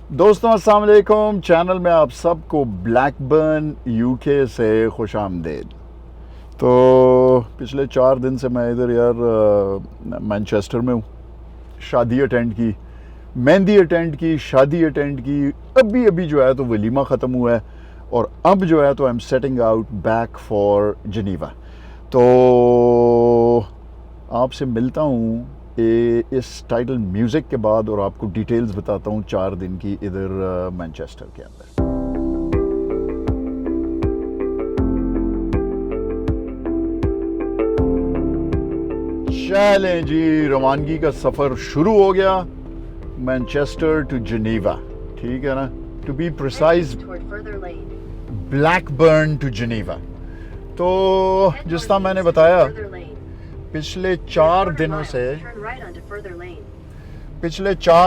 दोस्तों अस्सलाम वालेकुम। चैनल में आप सबको ब्लैकबर्न यूके से खुश आमदेद। तो पिछले 4 दिन से मैं इधर यार मैनचेस्टर में हूँ। शादी अटेंड की, मेहंदी अटेंड की, शादी अटेंड की। अभी अभी जो है तो वलीमा ख़त्म हुआ है और अब जो है तो I am setting out back for जनीवा। तो आपसे मिलता हूँ इस टाइटल म्यूज़िक के बाद और आपको डिटेल्स बताता हूँ 4 दिन की इधर मैनचेस्टर के अंदर। चलें जी, रवानगी का सफ़र शुरू हो गया। मैनचेस्टर टू जनीवा, ठीक है ना, to be precise Blackburn to Geneva. तो जिस तरह मैंने बताया पिछले 4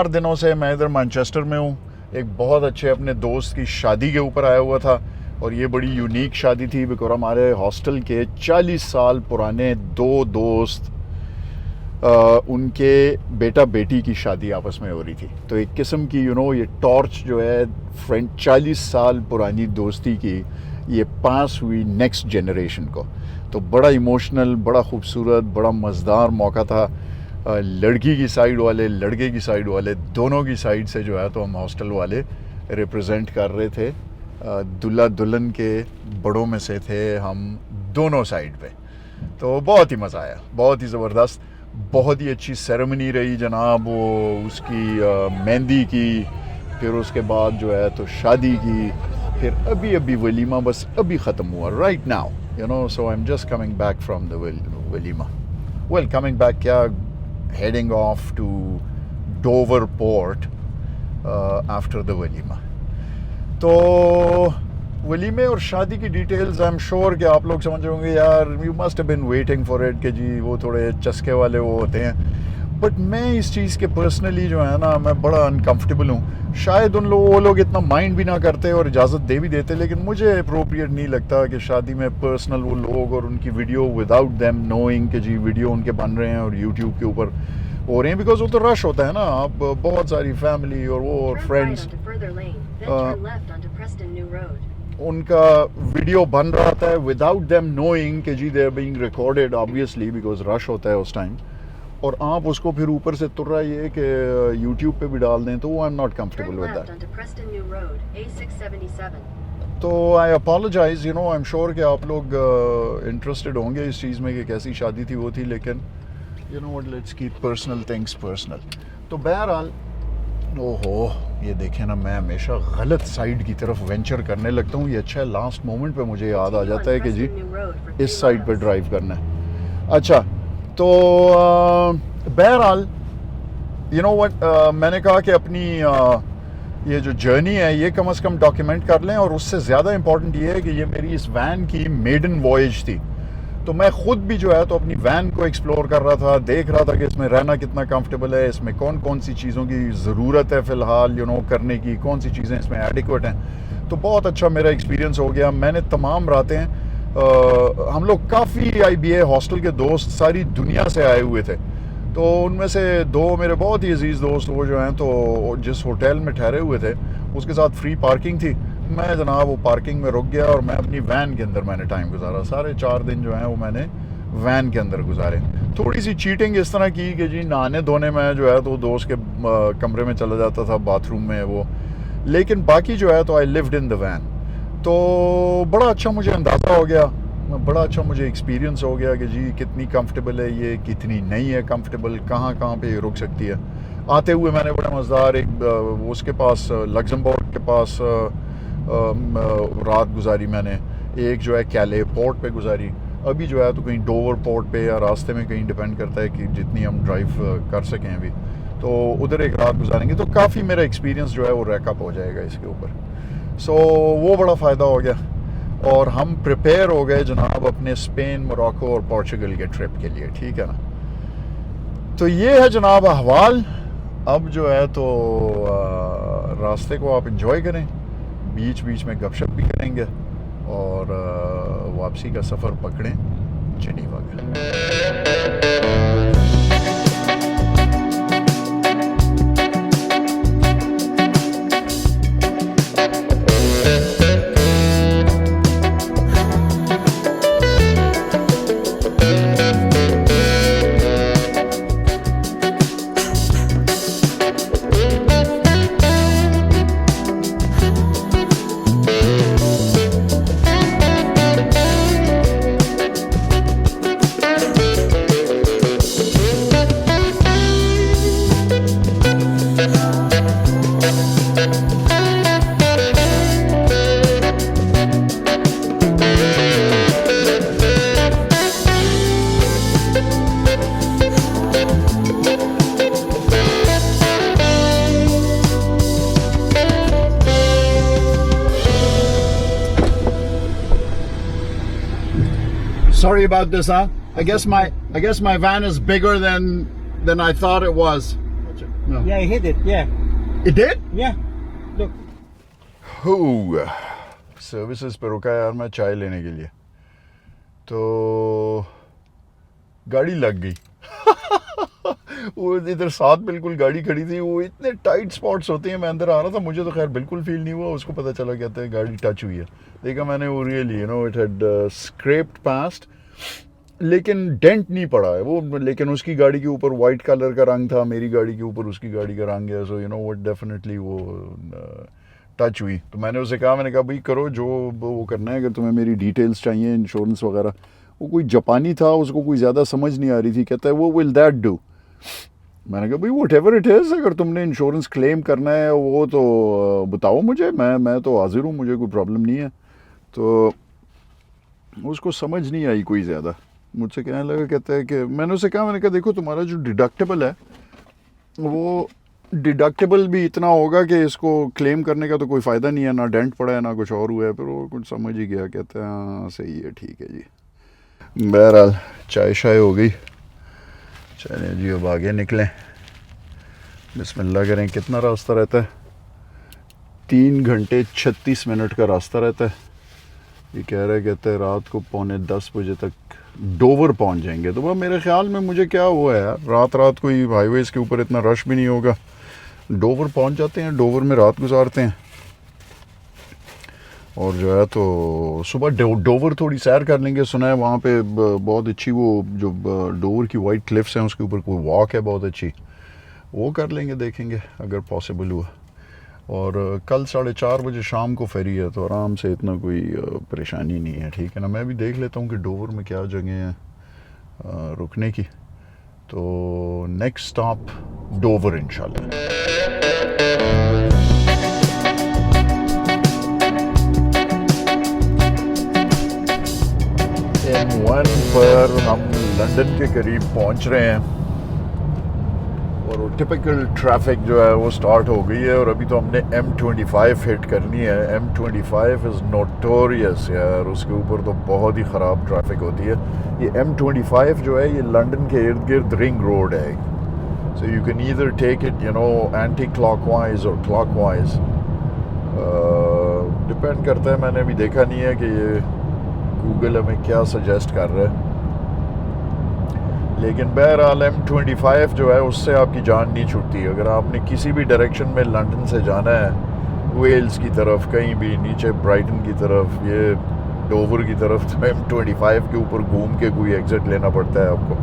दिनों से मैं इधर मैनचेस्टर में हूँ। एक बहुत अच्छे अपने दोस्त की शादी के ऊपर आया हुआ था और ये बड़ी यूनिक शादी थी बिकॉज हमारे हॉस्टल के 40 साल पुराने 2 दोस्त उनके बेटा बेटी की शादी आपस में हो रही थी। तो एक किस्म की ये टॉर्च जो है फ्रेंड 40 साल पुरानी दोस्ती की ये पास हुई नेक्स्ट जनरेशन को। तो बड़ा इमोशनल, बड़ा खूबसूरत, बड़ा मज़ेदार मौका था। लड़की की साइड वाले, लड़के की साइड वाले, दोनों की साइड से जो है तो हम हॉस्टल वाले रिप्रेजेंट कर रहे थे। दुल्हा दुल्हन के बड़ों में से थे हम दोनों साइड पे। तो बहुत ही मज़ा आया, बहुत ही ज़बरदस्त, बहुत ही अच्छी सेरेमनी रही जनाब। वो उसकी मेहंदी की, फिर उसके बाद जो है तो शादी की, फिर अभी अभी वलीमा बस अभी ख़त्म हुआ right now, so I am just coming back from the walima. Well coming back क्या, heading off to Dover port after the walima. तो वलीमे और शादी की डिटेल्स आई एम श्योर कि आप लोग समझ रहे होंगे यार, you must have been waiting for it, कि जी वो थोड़े चस्के वाले वो होते हैं। बट मैं इस चीज़ के पर्सनली जो है ना, मैं बड़ा अनकंफर्टेबल हूँ। शायद वो लोग इतना माइंड भी ना करते और इजाज़त दे भी देते, लेकिन मुझे अप्रोप्रिएट नहीं लगता कि शादी में पर्सनल वो लोग और उनकी वीडियो विदाउट देम नोइंग कि जी वीडियो उनके बन रहे हैं और यूट्यूब के ऊपर हो रहे हैं। बिकॉज वो तो रश होता है ना, आप बहुत सारी फैमिली और वो और फ्रेंड्स उनका वीडियो बन रहा था विदाउट देम नोइंग कि जी they are being recorded obviously because rush होता है उस टाइम, और आप उसको फिर ऊपर से तुर रहा है कि यूट्यूब पे भी डाल दें, तो वो I am not comfortable with that. तो आई अपोलोजाइज, आई एम श्योर कि आप लोग इंटरेस्टेड होंगे इस चीज़ में कि कैसी शादी थी वो थी, लेकिन what, let's keep personal things personal. तो बहरहाल, ओहो ये देखें ना, मैं हमेशा गलत साइड की तरफ वेंचर करने लगता हूँ। ये अच्छा है, लास्ट मोमेंट पे मुझे याद आ जाता है कि जी इस साइड पे ड्राइव करना है। अच्छा, तो बहरहाल व्हाट, मैंने कहा कि अपनी ये जो जर्नी है ये कम से कम डॉक्यूमेंट कर लें, और उससे ज़्यादा इम्पॉर्टेंट ये है कि ये मेरी इस वैन की मेडन वॉयज थी। तो मैं ख़ुद भी जो है तो अपनी वैन को एक्सप्लोर कर रहा था, देख रहा था कि इसमें रहना कितना कंफर्टेबल है, इसमें कौन कौन सी चीज़ों की ज़रूरत है फ़िलहाल करने की, कौन सी चीज़ें इसमें एडिक्वेट हैं। तो बहुत अच्छा मेरा एक्सपीरियंस हो गया। मैंने तमाम रातें, हम लोग काफ़ी IBA हॉस्टल के दोस्त सारी दुनिया से आए हुए थे। तो उनमें से 2 मेरे बहुत ही अजीज़ दोस्त वो जो हैं तो जिस होटल में ठहरे हुए थे उसके साथ फ्री पार्किंग थी। मैं जनाब वो पार्किंग में रुक गया और मैं अपनी वैन के अंदर मैंने टाइम गुजारा। सारे 4 दिन जो हैं वो मैंने वैन के अंदर गुजारे। थोड़ी सी चीटिंग इस तरह की कि जी नहाने धोने में जो है तो दोस्त के कमरे में चला जाता था, बाथरूम में वो, लेकिन बाकी जो है तो I lived in the van. तो बड़ा अच्छा मुझे अंदाज़ा हो गया, बड़ा अच्छा मुझे एक्सपीरियंस हो गया कि जी कितनी कंफर्टेबल है ये, कितनी नहीं है कंफर्टेबल, कहाँ कहाँ पे रुक सकती है। आते हुए मैंने बड़ा मज़ेदार एक उसके पास लग्जमबर्ग के पास रात गुजारी मैंने। एक जो है कैले पोर्ट पे गुजारी, अभी जो है तो कहीं डोवर पोर्ट पे या रास्ते में कहीं, डिपेंड करता है कि जितनी हम ड्राइव कर सकें अभी, तो उधर एक रात गुजारेंगे। तो काफ़ी मेरा एक्सपीरियंस जो है वो रैकअप हो जाएगा इसके ऊपर। सो वो बड़ा फ़ायदा हो गया और हम प्रिपेयर हो गए जनाब अपने स्पेन, मोरक्को और पोर्चुगल के ट्रिप के लिए, ठीक है ना। तो ये है जनाब अहवाल। अब जो है तो रास्ते को आप इंजॉय करें, बीच बीच में गपशप भी करेंगे और वापसी का सफ़र पकड़ें जनीवा का। Sorry about this, huh? I guess my van is bigger than I thought it was. No. Yeah, I hit it. Yeah. It did? Yeah. Look. Services पे रुका यार मैं चाय लेने के लिए, तो गाड़ी लग गई। वो इधर साथ बिल्कुल गाड़ी खड़ी थी, वो इतने टाइट स्पॉट्स होते हैं। मैं अंदर आ रहा था, मुझे तो खैर बिल्कुल फील नहीं हुआ, उसको पता चला कहते हैं गाड़ी टच हुई है। देखा मैंने, वो really it had scraped past, लेकिन डेंट नहीं पड़ा है वो। लेकिन उसकी गाड़ी के ऊपर वाइट कलर का रंग था, मेरी गाड़ी के ऊपर उसकी गाड़ी का रंग है। सो वो डेफिनेटली वो टच हुई। तो मैंने उसे कहा, मैंने कहा भाई करो जो वो करना है, अगर तुम्हें मेरी डिटेल्स चाहिए, इंश्योरेंस वगैरह। वो कोई जापानी था, उसको कोई ज़्यादा समझ नहीं आ रही थी। कहता है वो विल दैट डू। मैंने कहा भाई वट एवर इट इज़, अगर तुमने इंश्योरेंस क्लेम करना है वो तो बताओ मुझे, मैं तो हाजिर हूँ, मुझे कोई प्रॉब्लम नहीं है। तो उसको समझ नहीं आई कोई ज़्यादा। मुझसे कहने लगा, कहता है कि मैंने उसे कहा, मैंने कहा देखो तुम्हारा जो डिडक्टेबल है वो डिडक्टेबल भी इतना होगा कि इसको क्लेम करने का तो कोई फ़ायदा नहीं है, ना डेंट पड़ा है ना कुछ और हुआ है। फिर वो कुछ समझ ही गया, कहता है हाँ सही है, ठीक है जी। बहरहाल चाय शाय हो गई, चलिए जी अब आगे निकलें, बिस्मिल्लाह करें। कितना रास्ता रहता है? 3 घंटे 36 मिनट का रास्ता रहता है। ये कह रहा है, कहते हैं रात को 9:45 बजे तक डोवर पहुंच जाएंगे। तो वह मेरे ख्याल में, मुझे क्या हुआ है यार, रात कोई हाईवेज़ के ऊपर इतना रश भी नहीं होगा, डोवर पहुंच जाते हैं, डोवर में रात गुजारते हैं, और जो है तो सुबह डोवर थोड़ी सैर कर लेंगे। सुना है वहाँ पे बहुत अच्छी वो जो डोवर की वाइट क्लिफ्स हैं उसके ऊपर कोई वॉक है बहुत अच्छी, वो कर लेंगे, देखेंगे अगर पॉसिबल हुआ। और कल 4:30 बजे शाम को फेरी है, तो आराम से, इतना कोई परेशानी नहीं है, ठीक है ना। मैं भी देख लेता हूँ कि डोवर में क्या जगह है रुकने की। तो नेक्स्ट स्टॉप डोवर इंशाल्लाह। M1 पर हम लंदन के करीब पहुंच रहे हैं, और वो टिपिकल ट्रैफिक जो है वो स्टार्ट हो गई है। और अभी तो हमने M25 हिट करनी है। M25 इज़ नोटोरियस यार, उसके ऊपर तो बहुत ही ख़राब ट्रैफिक होती है। ये M25 जो है ये लंदन के इर्द गिर्द रिंग रोड है। So you can either take it anti clockwise और क्लॉकवाइज, डिपेंड करता है। मैंने अभी देखा नहीं है कि ये गूगल हमें क्या सजेस्ट कर रहा है, लेकिन बहरहाल M25 जो है उससे आपकी जान नहीं छूटती। अगर आपने किसी भी डायरेक्शन में लंदन से जाना है, वेल्स की तरफ, कहीं भी नीचे ब्राइटन की तरफ, ये डोवर की तरफ, तो M25 के ऊपर घूम के कोई एग्जिट लेना पड़ता है आपको।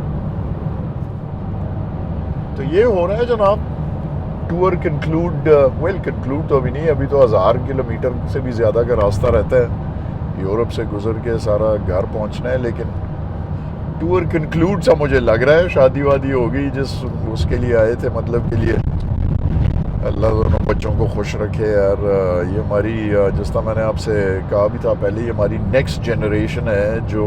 तो ये हो रहा है जनाब, टूर कंक्लूड तो अभी नहीं, अभी तो 1000 किलोमीटर से भी ज़्यादा का रास्ता रहता है यूरोप से गुजर के सारा घर पहुंचना है। लेकिन टूर कंक्लूड सा मुझे लग रहा है, शादी वादी हो गई जिस उसके लिए आए थे, मतलब के लिए। अल्लाह दोनों बच्चों को खुश रखे यार। ये हमारी, जिस तरह मैंने आपसे कहा भी था पहले, ये हमारी नेक्स्ट जनरेशन है जो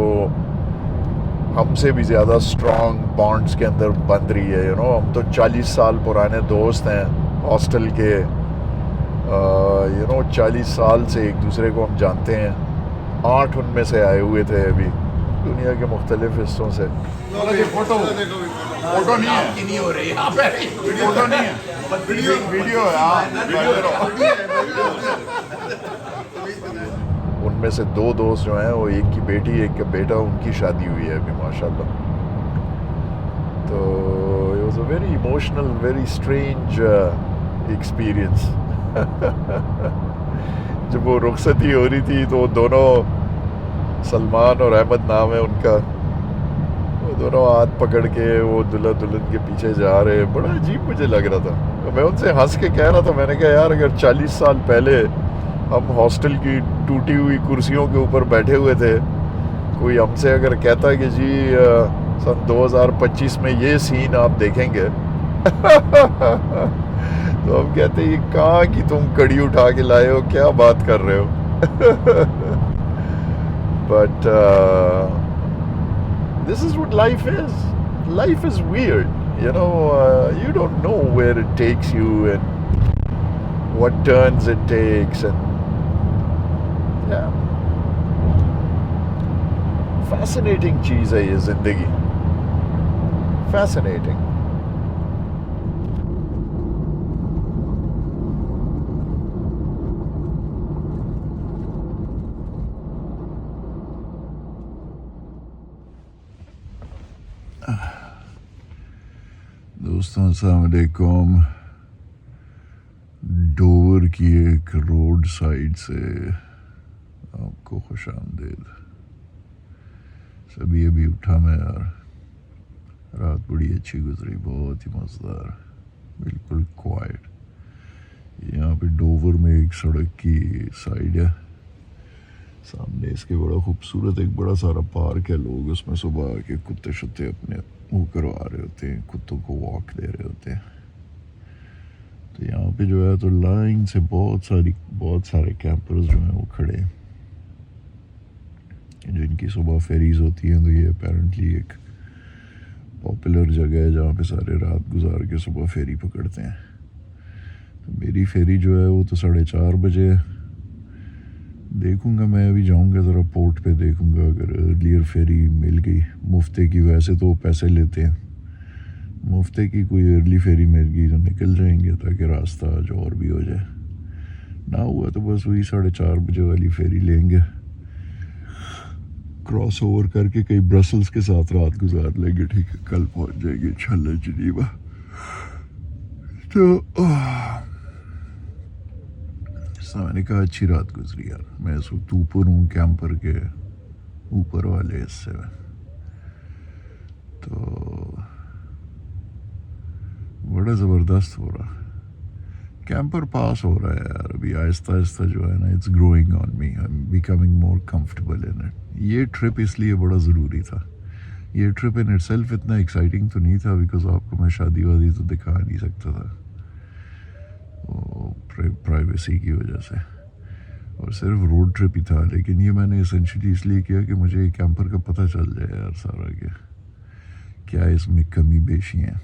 हमसे भी ज़्यादा स्ट्रॉन्ग बॉन्ड्स के अंदर बन रही है। हम तो 40 साल पुराने दोस्त हैं हॉस्टल के, 40 साल से एक दूसरे को हम जानते हैं। 8 उनमें से आए हुए थे अभी दुनिया के मुख्तलिफ हिस्सों से। फोटो नहीं है, नहीं हो रही, फोटो नहीं है, वीडियो है। उनमें से 2 दोस्त जो हैं, वो एक की बेटी एक का बेटा, उनकी शादी हुई है अभी माशाल्लाह। तो it was a very emotional, very strange experience. जब वो रुखसती हो रही थी तो दोनों, सलमान और अहमद नाम है उनका, वो दोनों हाथ पकड़ के वो दुल्हा दुल्हन के पीछे जा रहे। बड़ा अजीब मुझे लग रहा था। तो मैं उनसे हंस के कह रहा था, मैंने कहा यार अगर 40 साल पहले हम हॉस्टल की टूटी हुई कुर्सियों के ऊपर बैठे हुए थे, कोई हमसे अगर कहता है कि जी सन 2025 में ये सीन आप देखेंगे तो हम कहते ये कहाँ की तुम कड़ी उठा के लाए हो, क्या बात कर रहे हो. But this is what life is. Life is weird, you know. You don't know where it takes you and what turns it takes, and yeah, fascinating चीज़ है ये ज़िंदगी. Fascinating. दोस्तों अस्सलाम वालेकुम. डोवर की एक रोड साइड से आपको खुश आमदीद. सभी अभी उठा मैं यार. रात बड़ी अच्छी गुजरी, बहुत ही मज़ेदार, बिल्कुल क्वाइट. यहाँ पे डोवर में एक सड़क की साइड है, सामने इसके बड़ा खूबसूरत एक बड़ा सारा पार्क है. लोग उसमें सुबह आके कुत्ते शुत्ते अपने वो करवा रहे होते हैं, कुत्तों को वॉक दे रहे होते हैं. तो यहाँ पे जो है तो लाइन से बहुत सारे कैंपर्स जो हैं वो खड़े हैं, जिनकी सुबह फेरीज होती हैं. तो ये अपेरेंटली एक पॉपुलर जगह है जहाँ पे सारे रात गुजार के सुबह फेरी पकड़ते हैं. तो मेरी फेरी जो है वो तो 4:30 बजे है. देखूंगा, मैं अभी जाऊंगा ज़रा पोर्ट पे, देखूंगा अगर अर्लियर फेरी मिल गई मुफ्ते की. वैसे तो पैसे लेते हैं, मुफ्ते की कोई अर्ली फेरी मिल गई तो निकल जाएंगे, ताकि रास्ता आज और भी हो जाए. ना हुआ तो बस वही 4:30 बजे वाली फेरी लेंगे, क्रॉस ओवर करके कहीं ब्रसल्स के साथ रात गुजार लेंगे. ठीक है, कल पहुंच जाएंगे इंशाल्लाह जिनीवा. तो मैंने कहा अच्छी रात गुजरी यार. मैं इस वक्त ऊपर हूँ, कैंपर के ऊपर वाले हिस्से में. तो बड़ा ज़बरदस्त हो रहा. कैंपर पास हो रहा है यार अभी आहिस्ता आहिस्ता जो है ना. It's growing on me, I am becoming more comfortable in it. ये ट्रिप इसलिए बड़ा ज़रूरी था. ये ट्रिप इन इटसेल्फ इतना एक्साइटिंग तो नहीं था, बिकॉज आपको मैं शादी वादी तो दिखा नहीं सकता था प्राइवेसी की वजह से, और सिर्फ रोड ट्रिप ही था. लेकिन ये मैंने एसेंशियली इसलिए किया कि मुझे कैंपर का पता चल जाए यार सारा कि क्या इसमें कमी बेशी है.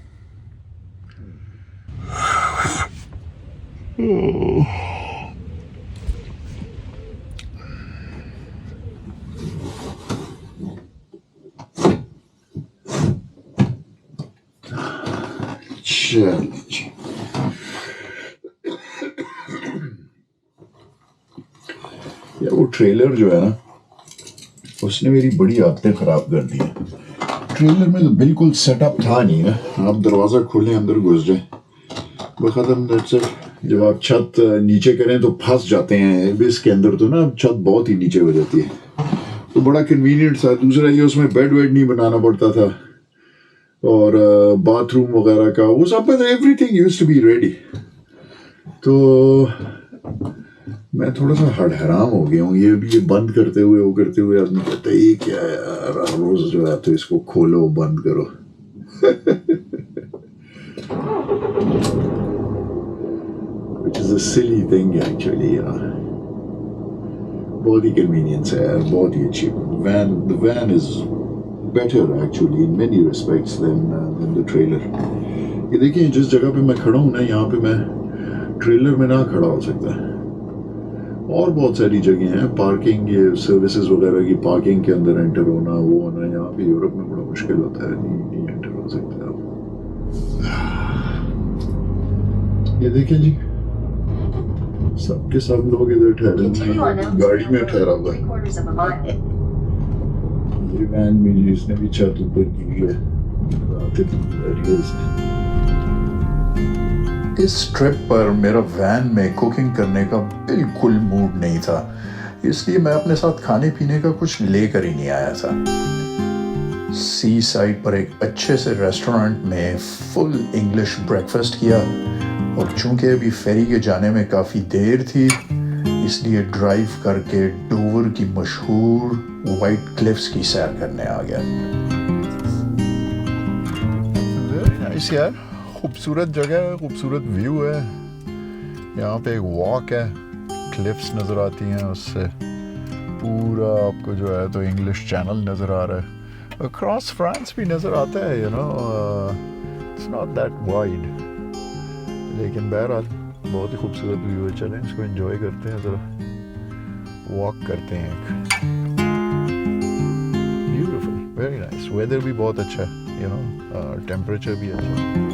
चलिए, यार वो ट्रेलर जो है ना, उसने मेरी बड़ी आदतें ख़राब कर दी हैं. ट्रेलर में तो बिल्कुल सेटअप था नहीं ना. आप दरवाज़ा खोलें, अंदर घुस जाए, बखतम. That's it. जब आप छत नीचे करें तो फंस जाते हैं. इसके अंदर तो ना छत बहुत ही नीचे हो जाती है, तो बड़ा कन्वीनियंट था. दूसरा ये उसमें बेड वेड नहीं बनाना पड़ता था, और बाथरूम वगैरह का वो सब, everything used to be ready. तो मैं थोड़ा सा हड़हराम हो गया हूँ. ये बंद करते हुए वो करते हुए आदमी कहता है ये क्या है यार, रोज जो है तो इसको खोलो बंद करो. Which is a silly thing actually, you know. बहुत ही कन्वीनियंस है यार, बहुत ही अच्छी. The van is better actually in many respects than the trailer. ये देखिए जिस जगह पे मैं खड़ा हूँ ना, यहाँ पे मैं ट्रेलर में ना खड़ा हो सकता. और बहुत सारी जगह हैं पार्किंग, ये सर्विसेज वगैरह की पार्किंग के अंदर एंटर होना, वो होना. यहाँ पे यूरोप में बड़ा मुश्किल होता है, नहीं एंटर हो सकते आप. ये देखिए जी, सबके सब लोग इधर ठहरे हैं, गाड़ी में ठहरा हुआ है. ये वैन में जिसने भी छत ऊपर की है. इस ट्रिप पर मेरा वैन में कुकिंग करने का बिल्कुल मूड नहीं था, इसलिए मैं अपने साथ खाने पीने का कुछ लेकर ही नहीं आया था. सी साइड पर एक अच्छे से रेस्टोरेंट में फुल इंग्लिश ब्रेकफास्ट किया, और चूंकि अभी फेरी के जाने में काफ़ी देर थी, इसलिए ड्राइव करके डोवर की मशहूर वाइट क्लिफ्स की सैर करने आ गया. वेरी नाइस यार, खूबसूरत जगह है, खूबसूरत व्यू है. यहाँ पे एक वॉक है, क्लिफ्स नज़र आती हैं, उससे पूरा आपको जो है तो इंग्लिश चैनल नज़र आ रहा है, अक्रॉस फ्रांस भी नज़र आता है, you know it's not that wide, लेकिन बहरहाल बहुत ही खूबसूरत व्यू है। चलें इसको एंजॉय करते हैं, ज़रा वॉक करते हैं। ब्यूटीफुल, वेरी नाइस, वेदर भी बहुत अच्छा है, यू नो टेम्परेचर भी अच्छा है।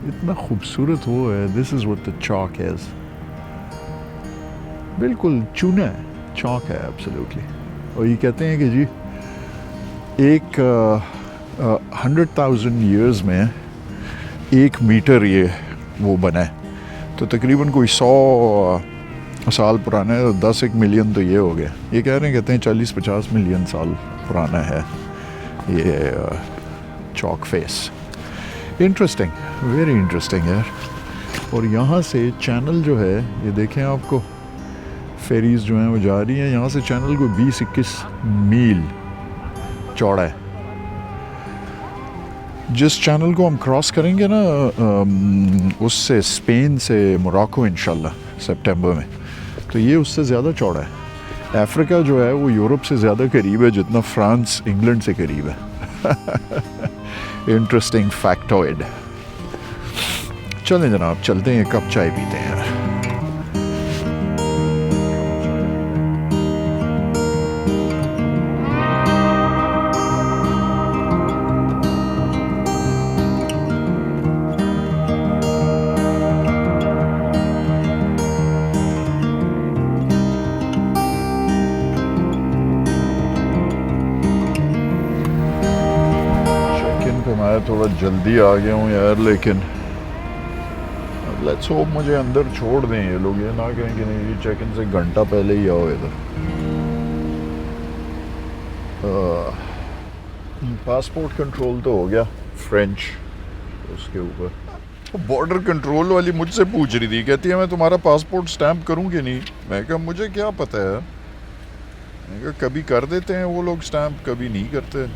इतना खूबसूरत वो है, this is what the chalk is, बिल्कुल चूना है, चॉक है एब्सोल्युटली। और ये कहते हैं कि जी एक 100,000 ईयर्स में 1 मीटर ये वो बना है, तो तकरीबन कोई 100 साल पुराना है, तो 10-1 मिलियन तो ये हो गया। ये कह रहे हैं, कहते हैं 40-50 मिलियन साल पुराना है ये chalk face. Interesting, very interesting यार। और यहाँ से चैनल जो है, ये देखें आपको फेरीज जो हैं वो जा रही हैं, यहाँ से चैनल को 20-21 मील चौड़ा है। जिस चैनल को हम क्रॉस करेंगे ना उससे स्पेन से मोरक्को इंशाल्लाह सितंबर में, तो ये उससे ज़्यादा चौड़ा है। अफ्रीका जो है वो यूरोप से ज़्यादा करीब है जितना फ्रांस इंग्लैंड से करीब है। इंटरेस्टिंग फैक्टॉइड। चलें जनाब, चलते हैं, कप चाय पीते हैं। मैं थोड़ा जल्दी आ गया हूँ यार, लेकिन लेट्स होप मुझे अंदर छोड़ दें ये लोग, ये ना कहें कि नहीं चेक इन से घंटा पहले ही आओ इधर। पासपोर्ट कंट्रोल तो हो गया, फ्रेंच उसके ऊपर। बॉर्डर कंट्रोल वाली मुझसे पूछ रही थी, कहती है मैं तुम्हारा पासपोर्ट स्टैंप करूँ कि नहीं। मैं कहा मुझे क्या पता है, मैं कहा कभी कर देते हैं वो लोग स्टैंप, कभी नहीं करते।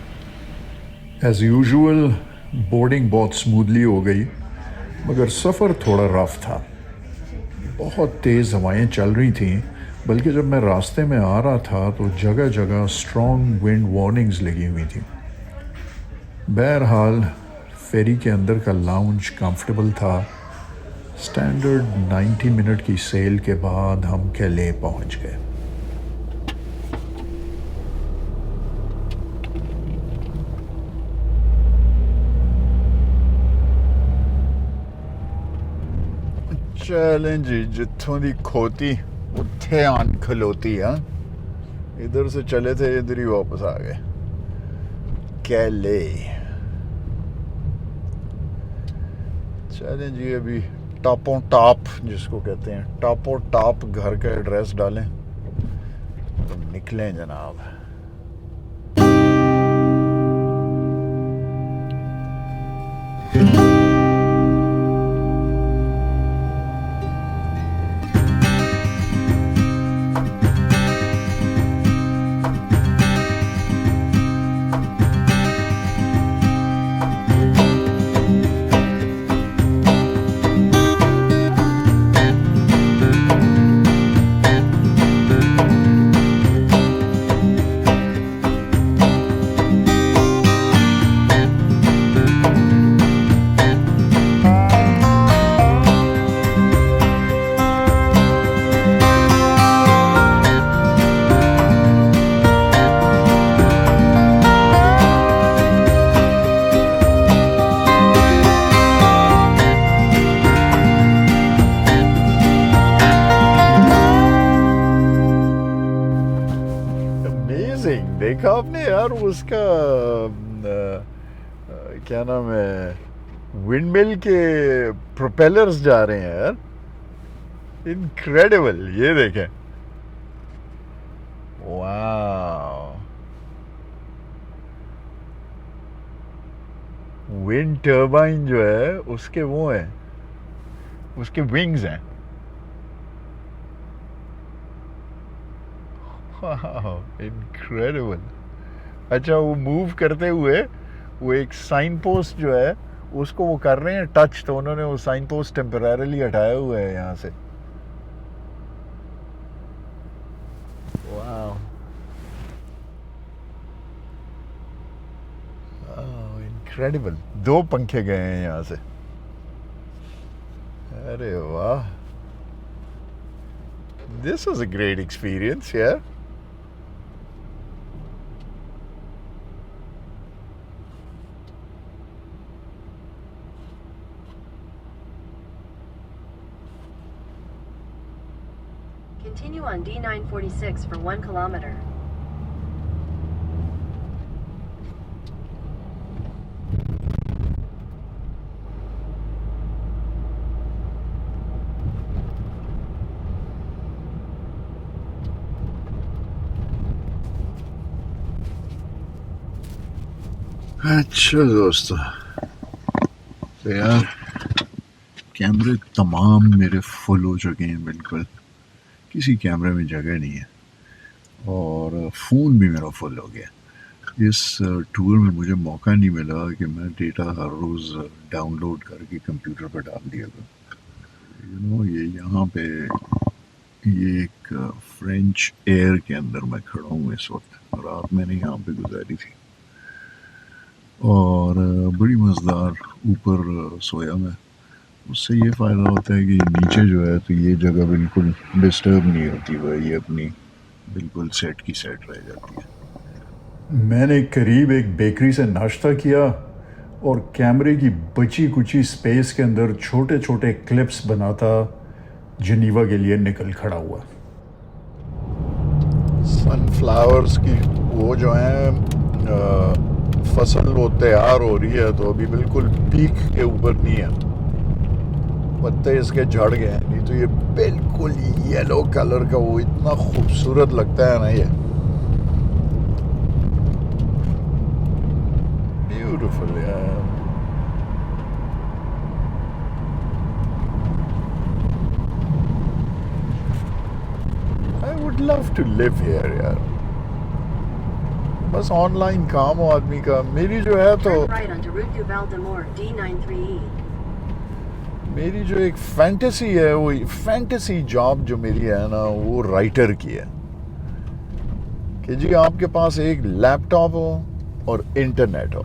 एज़ यूजुअल बोर्डिंग बहुत स्मूथली हो गई, मगर सफ़र थोड़ा रफ था, बहुत तेज़ हवाएं चल रही थीं, बल्कि जब मैं रास्ते में आ रहा था तो जगह जगह स्ट्रॉन्ग विंड वार्निंग्स लगी हुई थी। बहरहाल फेरी के अंदर का लाउंज कंफर्टेबल था। स्टैंडर्ड 90 मिनट की सेल के बाद हम कैले पहुंच गए। चलें जी, जितों दी खोती उत्थे आन खलोती। हाँ, इधर से चले थे, इधर ही वापस आ गए। कैले चलें जी, अभी टॉपों टॉप जिसको कहते हैं, टॉपों टॉप घर का एड्रेस डालें तो निकलें जनाब। देखा आपने यार उसका क्या नाम है, विंडमिल के प्रोपेलर्स जा रहे हैं यार, इनक्रेडिबल। ये देखें, वाह, विंड टर्बाइन जो है उसके वो है, उसके विंग्स हैं। इनक्रेडिबल। अच्छा, वो मूव करते हुए वो एक साइन पोस्ट जो है उसको वो कर रहे हैं टच, तो उन्होंने वो साइन पोस्ट टेम्परेरली हटाया हुआ है यहाँ से। वाह, इनक्रेडिबल। 2 पंखे गए हैं यहाँ से। अरे वाह, this was a great experience यार। Continue on D946 for 1 kilometer. अच्छा दोस्तों, तो यार कैमरे तमाम मेरे फुल हो चुके हैं, बिल्कुल किसी कैमरे में जगह नहीं है, और फ़ोन भी मेरा फुल हो गया। इस टूर में मुझे मौका नहीं मिला कि मैं डेटा हर रोज़ डाउनलोड करके कंप्यूटर पर डाल दिया था। ये यहाँ पे ये एक फ्रेंच एयर के अंदर मैं खड़ा हूँ इस वक्त, रात मैंने यहाँ पे गुजारी थी, और बड़ी मज़ेदार ऊपर सोया मैं। उससे ये फ़ायदा होता है कि नीचे जो है तो ये जगह बिल्कुल डिस्टर्ब नहीं होती, वह ये अपनी बिल्कुल सेट की सेट रह जाती है। मैंने करीब एक बेकरी से नाश्ता किया और कैमरे की बची कुची स्पेस के अंदर छोटे छोटे क्लिप्स बनाता जिनीवा के लिए निकल खड़ा हुआ। सनफ्लावर्स की वो जो है फसल वो तैयार हो रही है, तो अभी बिल्कुल पीक के ऊपर नहीं है, पत्ते इसके झड़ गए हैं, नहीं तो ये बिल्कुल येलो कलर का वो इतना खूबसूरत लगता है ना, ये ब्यूटीफुल यार। I would love to live here यार, बस ऑनलाइन काम हो आदमी का। मेरी जो है तो Turn right onto Route du Val d'Amour, D93E. मेरी जो एक फैंटेसी है, वो फैंटेसी जॉब जो मेरी है ना, वो राइटर की है कि जी आपके पास एक लैपटॉप हो और इंटरनेट हो,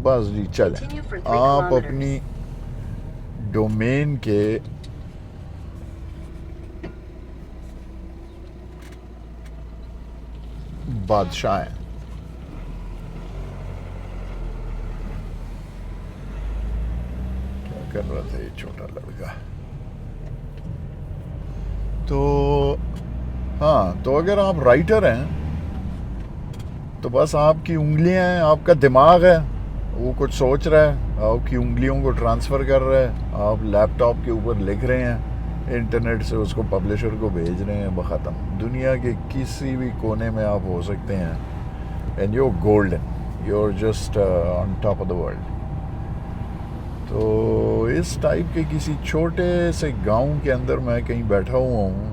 बस जी चले, Continue for 3 आप kilometers. अपनी डोमेन के बादशाह हैं। क्या कर रहा था ये छोटा लड़का? तो हाँ, तो अगर आप राइटर हैं तो बस आपकी उंगलियां हैं, आपका दिमाग है, वो कुछ सोच रहा है, आपकी उंगलियों को ट्रांसफ़र कर रहा है, आप लैपटॉप के ऊपर लिख रहे हैं, इंटरनेट से उसको पब्लिशर को भेज रहे हैं, बख़त्म। दुनिया के किसी भी कोने में आप हो सकते हैं, and you golden, you are just on top of the world. तो इस टाइप के किसी छोटे से गांव के अंदर मैं कहीं बैठा हुआ हूँ,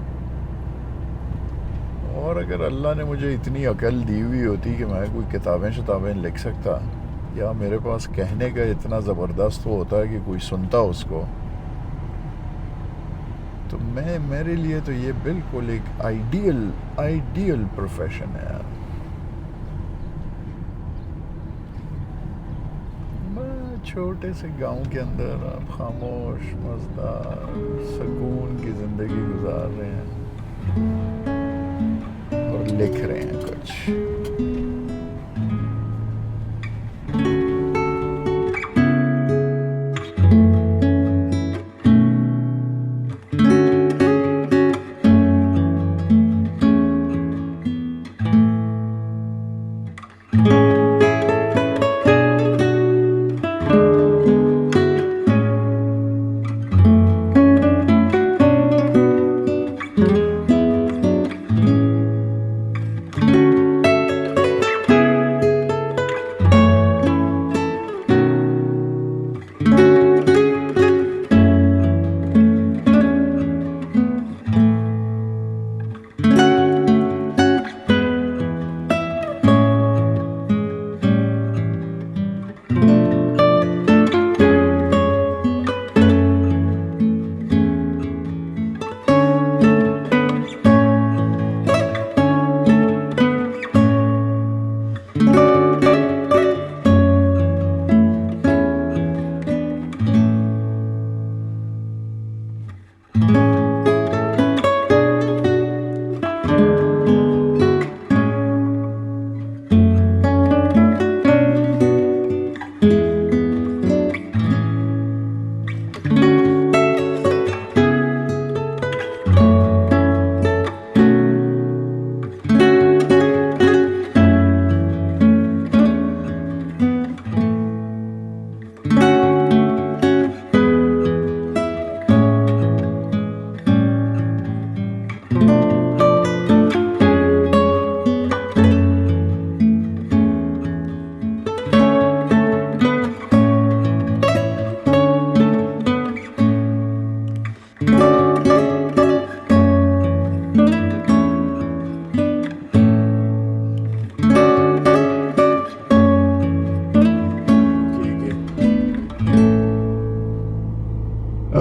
और अगर अल्लाह ने मुझे इतनी अकल दी हुई होती कि मैं कोई किताबें शताबें लिख सकता, या मेरे पास कहने का इतना ज़बरदस्त वो होता है कि कोई सुनता उसको, तो मेरे लिए तो ये बिल्कुल एक आइडियल प्रोफेशन है यार। छोटे से गांव के अंदर आप खामोश मज़ेदार सुकून की ज़िंदगी गुजार रहे हैं और लिख रहे हैं कुछ।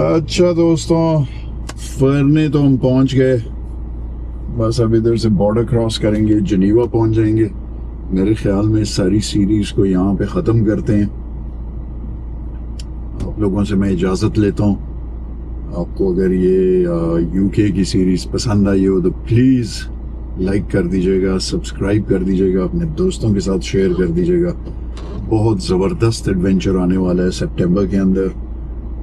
अच्छा दोस्तों, फरने तो हम पहुंच गए, बस अब इधर से बॉर्डर क्रॉस करेंगे, जनीवा पहुंच जाएंगे। मेरे ख्याल में इस सारी सीरीज को यहाँ पे ख़त्म करते हैं। आप लोगों से मैं इजाज़त लेता हूँ। आपको अगर ये यूके की सीरीज पसंद आई हो तो प्लीज़ लाइक कर दीजिएगा, सब्सक्राइब कर दीजिएगा, अपने दोस्तों के साथ शेयर कर दीजिएगा। बहुत ज़बरदस्त एडवेंचर आने वाला है सितंबर के अंदर।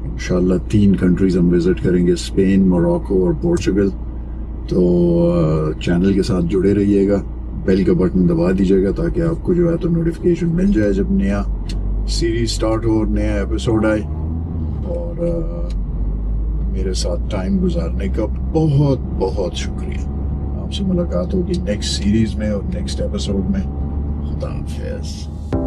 इंशाल्लाह 3 कंट्रीज़ हम विज़िट करेंगे, स्पेन, मोरक्को और पोर्चुगल। तो चैनल के साथ जुड़े रहिएगा, बेल का बटन दबा दीजिएगा ताकि आपको जो है तो नोटिफिकेशन मिल जाए जब नया सीरीज स्टार्ट हो, नया एपिसोड आए। और मेरे साथ टाइम गुजारने का बहुत बहुत शुक्रिया। आपसे मुलाकात होगी नेक्स्ट सीरीज में और नेक्स्ट एपिसोड में। खुदा हाफिज़।